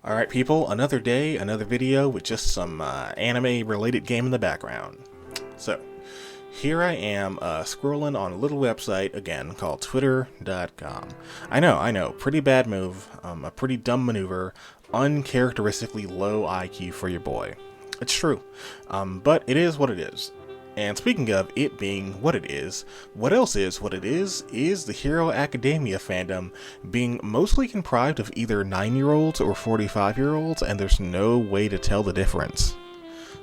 Alright people, another day, another video with just some anime related game in the background. So, here I am scrolling on a little website again called twitter.com. I know, pretty bad move, a pretty dumb maneuver, uncharacteristically low IQ for your boy. It's true, but it is what it is. And speaking of it being what it is, what else is what it is the Hero Academia fandom being mostly comprised of either 9-year-olds or 45-year-olds, and there's no way to tell the difference.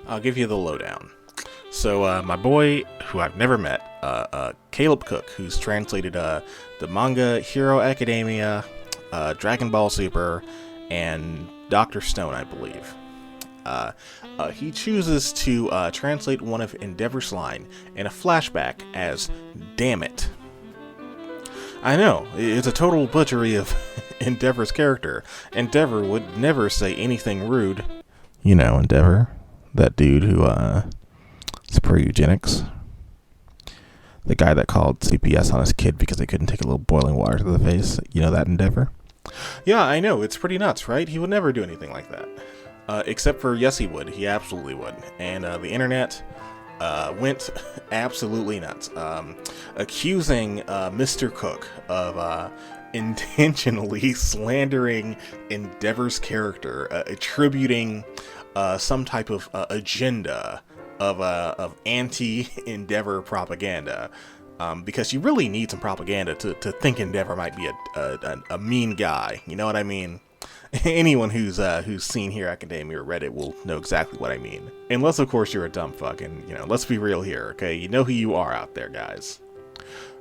I'll give you the lowdown. So, my boy, who I've never met, Caleb Cook, who's translated the manga Hero Academia, Dragon Ball Super, and Dr. Stone, I believe. He chooses to translate one of Endeavor's line in a flashback as "damn it." I know, it's a total butchery of Endeavor's character. Endeavor would never say anything rude. You know, Endeavor, that dude who is pro eugenics. The guy that called CPS on his kid because they couldn't take a little boiling water to the face. You know that Endeavor? Yeah, I know, it's pretty nuts, right? He would never do anything like that. Except for, yes, he would. He absolutely would. And the internet went absolutely nuts, accusing Mr. Cook of intentionally slandering Endeavor's character, attributing some type of agenda of anti-Endeavor propaganda. Because you really need some propaganda to think Endeavor might be a mean guy. You know what I mean? Anyone who's seen Hero Academia or read it will know exactly what I mean. Unless, of course, you're a dumb fuck, and, you know, let's be real here, okay? You know who you are out there, guys.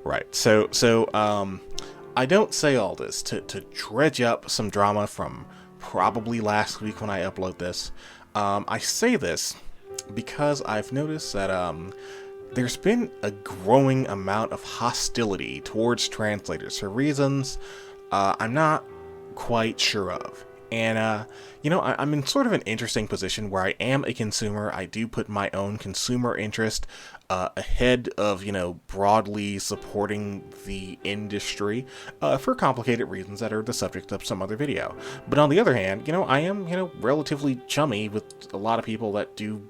Right, so, I don't say all this to dredge up some drama from probably last week when I upload this. I say this because I've noticed that, there's been a growing amount of hostility towards translators for reasons I'm not quite sure of. And you know, I'm in sort of an interesting position where I am a consumer. I do put my own consumer interest ahead of, you know, broadly supporting the industry for complicated reasons that are the subject of some other video. But on the other hand, you know, I am, you know, relatively chummy with a lot of people that do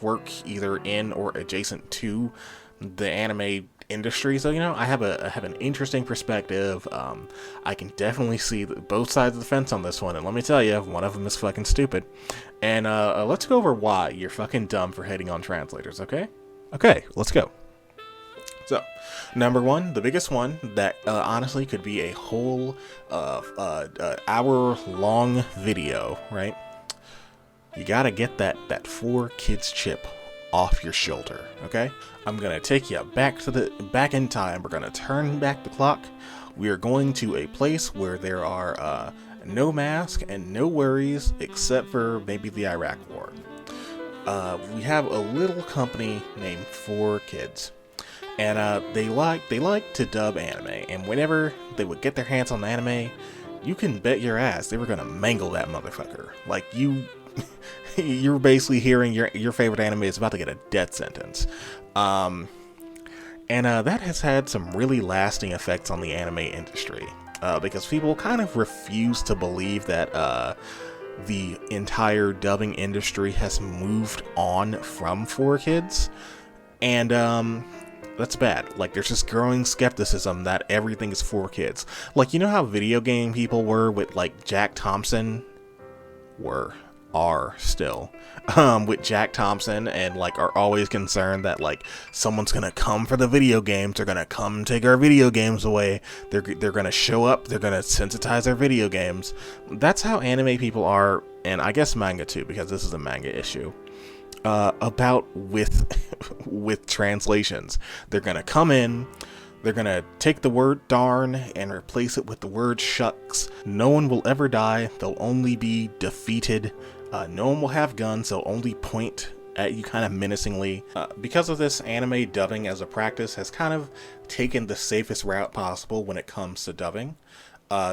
work either in or adjacent to the anime industry, so, you know, I have an interesting perspective. I can definitely see both sides of the fence on this one, and let me tell you, one of them is fucking stupid. And let's go over why you're fucking dumb for hating on translators, okay? Okay, let's go. So, number one, the biggest one that honestly could be a whole hour-long video, right? You gotta get that 4Kids chip off your shoulder, okay? I'm gonna take you back in time. We're gonna turn back the clock. We are going to a place where there are no mask and no worries except for maybe the Iraq War. We have a little company named 4Kids, and they like to dub anime. And whenever they would get their hands on the anime, you can bet your ass they were gonna mangle that motherfucker. Like, you're basically hearing your favorite anime is about to get a death sentence. And that has had some really lasting effects on the anime industry. Because people kind of refuse to believe that the entire dubbing industry has moved on from 4Kids. And that's bad. Like, there's just growing skepticism that everything is 4Kids. Like, you know how video game people were with, like, Jack Thompson? Are still with Jack Thompson, and like are always concerned that like someone's gonna come for the video games, they're gonna come take our video games away, they're gonna show up, they're gonna sensitize our video games. That's how anime people are, and I guess manga too, because this is a manga issue, about with translations. They're gonna come in, they're gonna take the word darn and replace it with the word shucks. No one will ever die, they'll only be defeated. No one will have guns, they'll only point at you kind of menacingly. Because of this, anime dubbing as a practice has kind of taken the safest route possible when it comes to dubbing.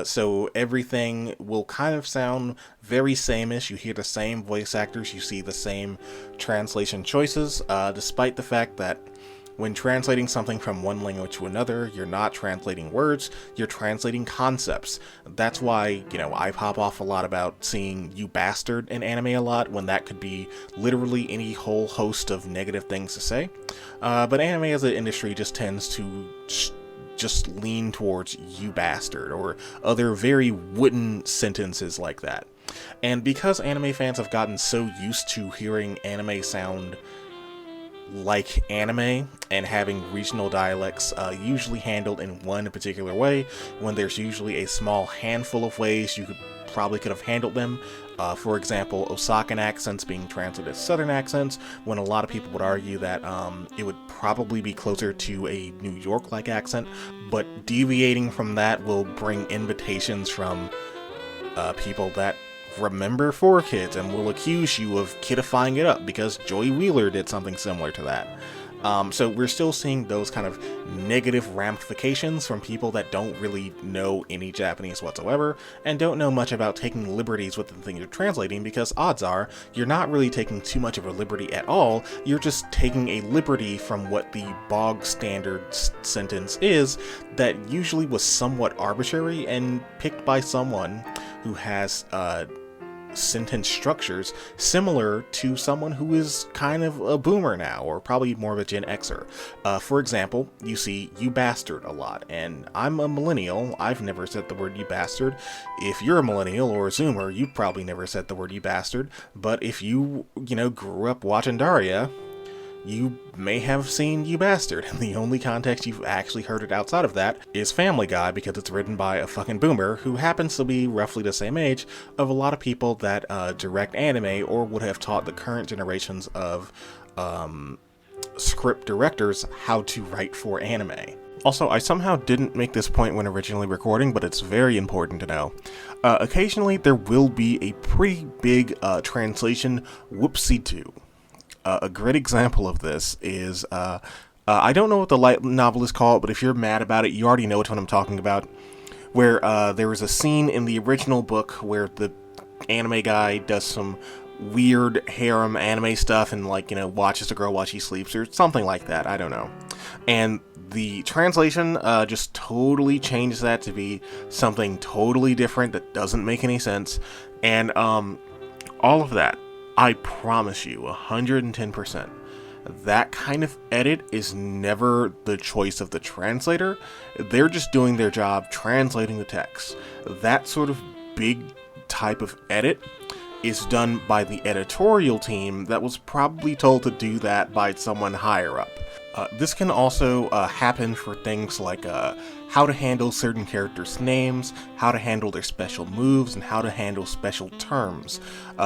So everything will kind of sound very same-ish. You hear the same voice actors, you see the same translation choices, despite the fact that When translating something from one language to another, you're not translating words, you're translating concepts. That's why, I pop off a lot about seeing "you bastard" in anime a lot, when that could be literally any whole host of negative things to say. But anime as an industry just tends to just lean towards "you bastard" or other very wooden sentences like that. And because anime fans have gotten so used to hearing anime sound like anime and having regional dialects usually handled in one particular way, when there's usually a small handful of ways you could have handled them. For example, Osakan accents being translated as Southern accents, when a lot of people would argue that it would probably be closer to a New York-like accent, but deviating from that will bring invitations from people that remember 4Kids and will accuse you of kidifying it up because Joey Wheeler did something similar to that. So we're still seeing those kind of negative ramifications from people that don't really know any Japanese whatsoever and don't know much about taking liberties with the thing you're translating, because odds are you're not really taking too much of a liberty at all. You're just taking a liberty from what the bog standard sentence is that usually was somewhat arbitrary and picked by someone who has sentence structures similar to someone who is kind of a boomer now, or probably more of a Gen Xer. For example, you see "you bastard" a lot, and I'm a millennial. I've never said the word "you bastard." If you're a millennial or a zoomer, you probably never said the word "you bastard," but if you grew up watching Daria, you may have seen "you bastard," and the only context you've actually heard it outside of that is Family Guy, because it's written by a fucking boomer who happens to be roughly the same age of a lot of people that direct anime or would have taught the current generations of script directors how to write for anime. Also, I somehow didn't make this point when originally recording, but it's very important to know. Occasionally there will be a pretty big translation whoopsie-doo. A great example of this is, I don't know what the light novel is called, but if you're mad about it, you already know which one I'm talking about, where there was a scene in the original book where the anime guy does some weird harem anime stuff and, watches the girl while she sleeps or something like that, I don't know. And the translation just totally changes that to be something totally different that doesn't make any sense, and all of that. I promise you, 110%, that kind of edit is never the choice of the translator. They're just doing their job translating the text. That sort of big type of edit is done by the editorial team that was probably told to do that by someone higher up. This can also happen for things like how to handle certain characters' names, how to handle their special moves, and how to handle special terms.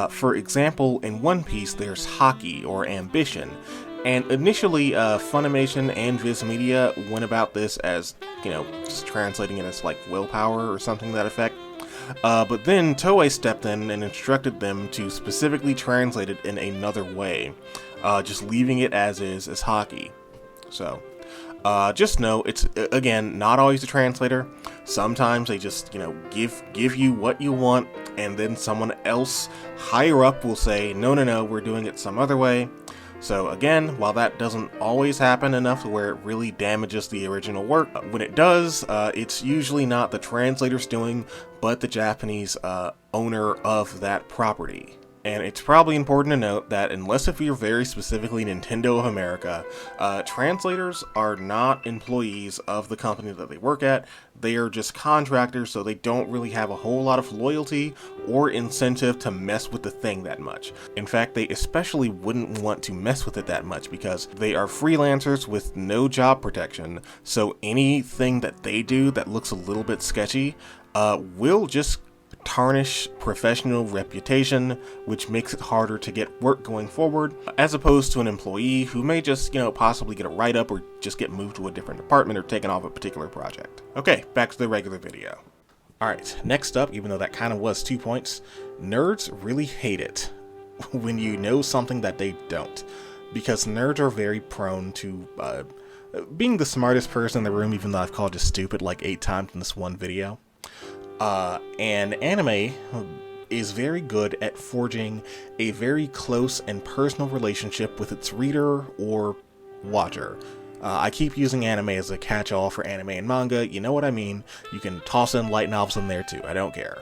For example, in One Piece, there's Haki, or ambition. And initially, Funimation and Viz Media went about this as, just translating it as willpower or something to that effect. But then Toei stepped in and instructed them to specifically translate it in another way, just leaving it as is as Haki. So, just know, it's, again, not always the translator. Sometimes they just, give you what you want, and then someone else higher up will say, no, we're doing it some other way. So again, while that doesn't always happen enough to where it really damages the original work, when it does, it's usually not the translator's doing, but the Japanese owner of that property. And it's probably important to note that unless if you're very specifically Nintendo of America, translators are not employees of the company that they work at. They are just contractors, so they don't really have a whole lot of loyalty or incentive to mess with the thing that much. In fact, they especially wouldn't want to mess with it that much because they are freelancers with no job protection, so anything that they do that looks a little bit sketchy will just tarnish professional reputation, which makes it harder to get work going forward, as opposed to an employee who may just, possibly get a write-up or just get moved to a different department or taken off a particular project. Okay, back to the regular video. Alright, next up, even though that kind of was 2 points, nerds really hate it when you know something that they don't, because nerds are very prone to being the smartest person in the room, even though I've called you stupid like 8 times in this one video. And anime is very good at forging a very close and personal relationship with its reader or watcher. I keep using anime as a catch-all for anime and manga. You know what I mean. You can toss in light novels in there too. I don't care.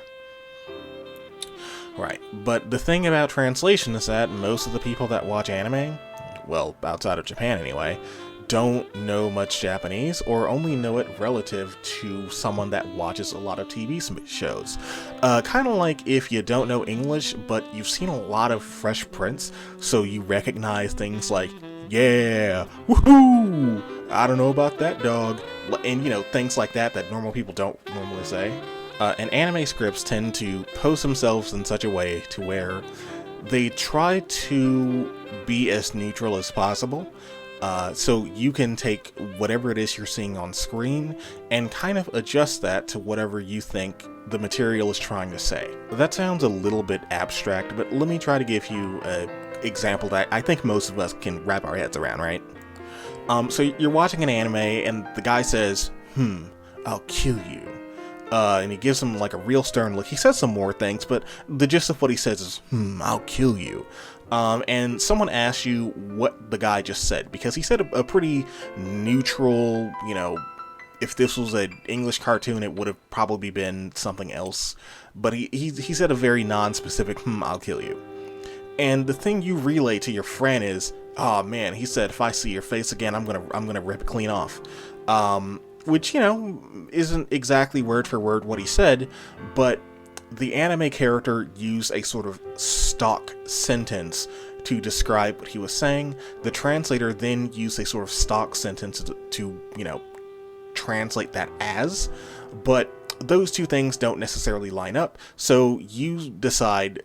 Right, but the thing about translation is that most of the people that watch anime, well, outside of Japan anyway, don't know much Japanese or only know it relative to someone that watches a lot of TV shows. Kind of like if you don't know English, but you've seen a lot of Fresh Prince, so you recognize things like, yeah, woohoo, I don't know about that dog, and things like that normal people don't normally say. And anime scripts tend to post themselves in such a way to where they try to be as neutral as possible. So you can take whatever it is you're seeing on screen and kind of adjust that to whatever you think the material is trying to say. That sounds a little bit abstract, but let me try to give you an example that I think most of us can wrap our heads around, right? So you're watching an anime and the guy says, I'll kill you. And he gives him like a real stern look. He says some more things, but the gist of what he says is, I'll kill you. And someone asks you what the guy just said, because he said a pretty neutral, if this was an English cartoon, it would have probably been something else. But he said a very non-specific, I'll kill you. And the thing you relay to your friend is, oh man, he said, if I see your face again, I'm gonna rip it clean off. Which, isn't exactly word for word what he said, but the anime character used a sort of stock sentence to describe what he was saying. The translator then used a sort of stock sentence to translate that as, but those two things don't necessarily line up, so you decide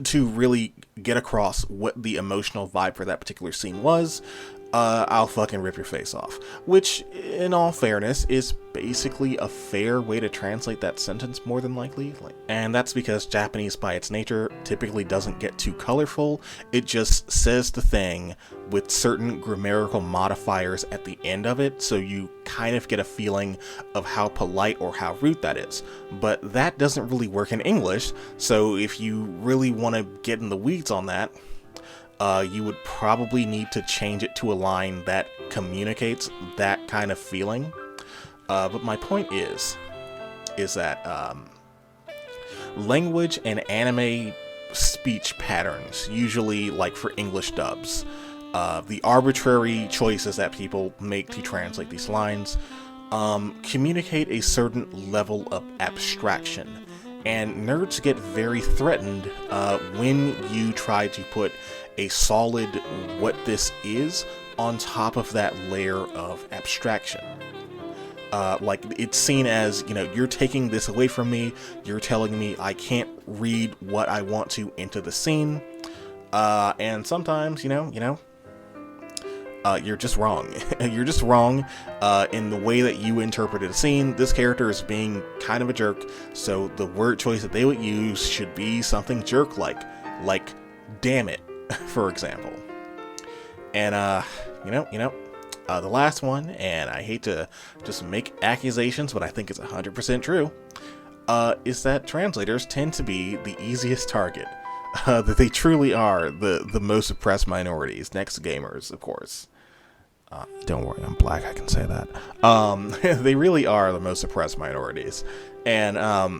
to really get across what the emotional vibe for that particular scene was. I'll fucking rip your face off. Which, in all fairness, is basically a fair way to translate that sentence, more than likely. And that's because Japanese, by its nature, typically doesn't get too colorful. It just says the thing with certain grammatical modifiers at the end of it, so you kind of get a feeling of how polite or how rude that is. But that doesn't really work in English, so if you really want to get in the weeds on that, you would probably need to change it to a line that communicates that kind of feeling. But my point is that language and anime speech patterns, usually like for English dubs, the arbitrary choices that people make to translate these lines, communicate a certain level of abstraction. And nerds get very threatened when you try to put a solid what this is on top of that layer of abstraction. Like it's seen as, you're taking this away from me, you're telling me I can't read what I want to into the scene, and sometimes, you're just wrong. You're just wrong in the way that you interpreted a scene. This character is being kind of a jerk, so the word choice that they would use should be something jerk-like, like damn it, for example. And, the last one, and I hate to just make accusations, but I think it's 100% true, is that translators tend to be the easiest target. That they truly are the most oppressed minorities, next to gamers, of course. Don't worry, I'm black, I can say that. They really are the most oppressed minorities. And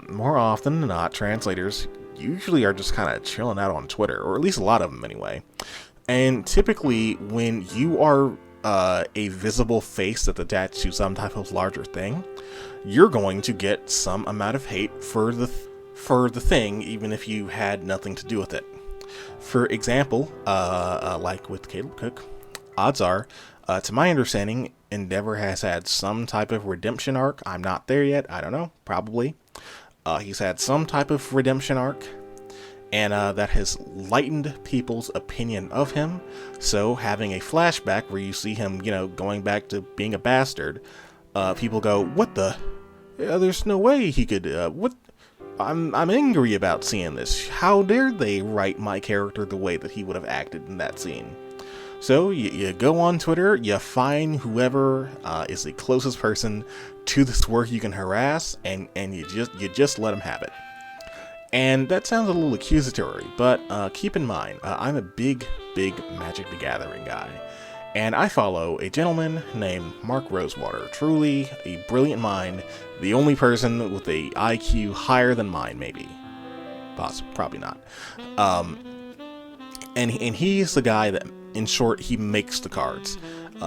more often than not, translators usually are just kind of chilling out on Twitter, or at least a lot of them anyway. And typically, when you are a visible face that's attached to some type of larger thing, you're going to get some amount of hate for the thing, even if you had nothing to do with it. For example, like with Caleb Cook, odds are, to my understanding, Endeavor has had some type of redemption arc. I'm not there yet. I don't know. Probably. He's had some type of redemption arc, and that has lightened people's opinion of him. So having a flashback where you see him, going back to being a bastard, people go, what the? There's no way he could, what? I'm angry about seeing this. How dare they write my character the way that he would have acted in that scene? So you go on Twitter, you find whoever is the closest person to this work you can harass, and you just let them have it. And that sounds a little accusatory, but keep in mind, I'm a big Magic the Gathering guy. And I follow a gentleman named Mark Rosewater, truly a brilliant mind, the only person with a IQ higher than mine, maybe. Possibly, probably not. And he's the guy that, in short, he makes the cards.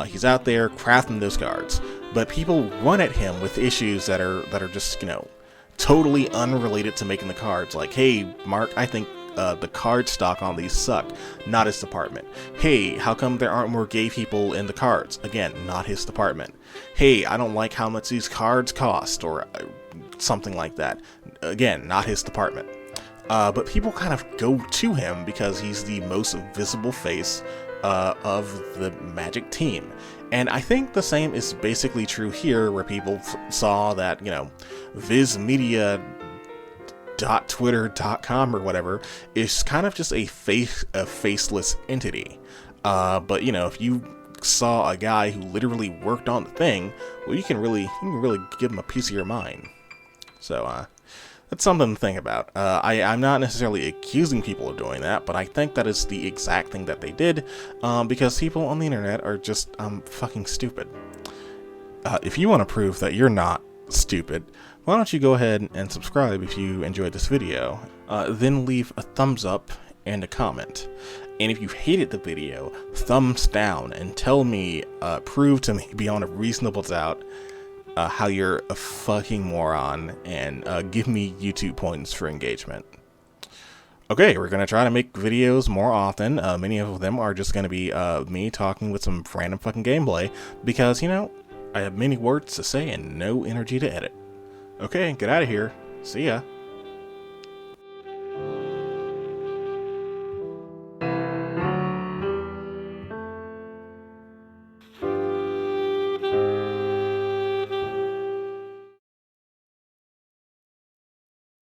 He's out there crafting those cards, but people run at him with issues that are just, you know, totally unrelated to making the cards. Like, hey, Mark, I think the card stock on these suck. Not his department. Hey, how come there aren't more gay people in the cards? Again, not his department. Hey, I don't like how much these cards cost, or something like that. Again, not his department. But people kind of go to him because he's the most visible face of the Magic team. And I think the same is basically true here, where people saw that, you know, VizMedia.twitter.com or whatever is kind of just a faceless entity. But, you know, if you saw a guy who literally worked on the thing, well, you can really give him a piece of your mind. So, that's something to think about. I'm not necessarily accusing people of doing that, but I think that is the exact thing that they did, because people on the internet are just fucking stupid. If you want to prove that you're not stupid, why don't you go ahead and subscribe if you enjoyed this video, then leave a thumbs up and a comment. And if you hated the video, thumbs down and tell me, prove to me beyond a reasonable doubt how you're a fucking moron, and give me YouTube points for engagement. Okay, we're going to try to make videos more often. Many of them are just going to be me talking with some random fucking gameplay, because, you know, I have many words to say and no energy to edit. Okay, get out of here. See ya.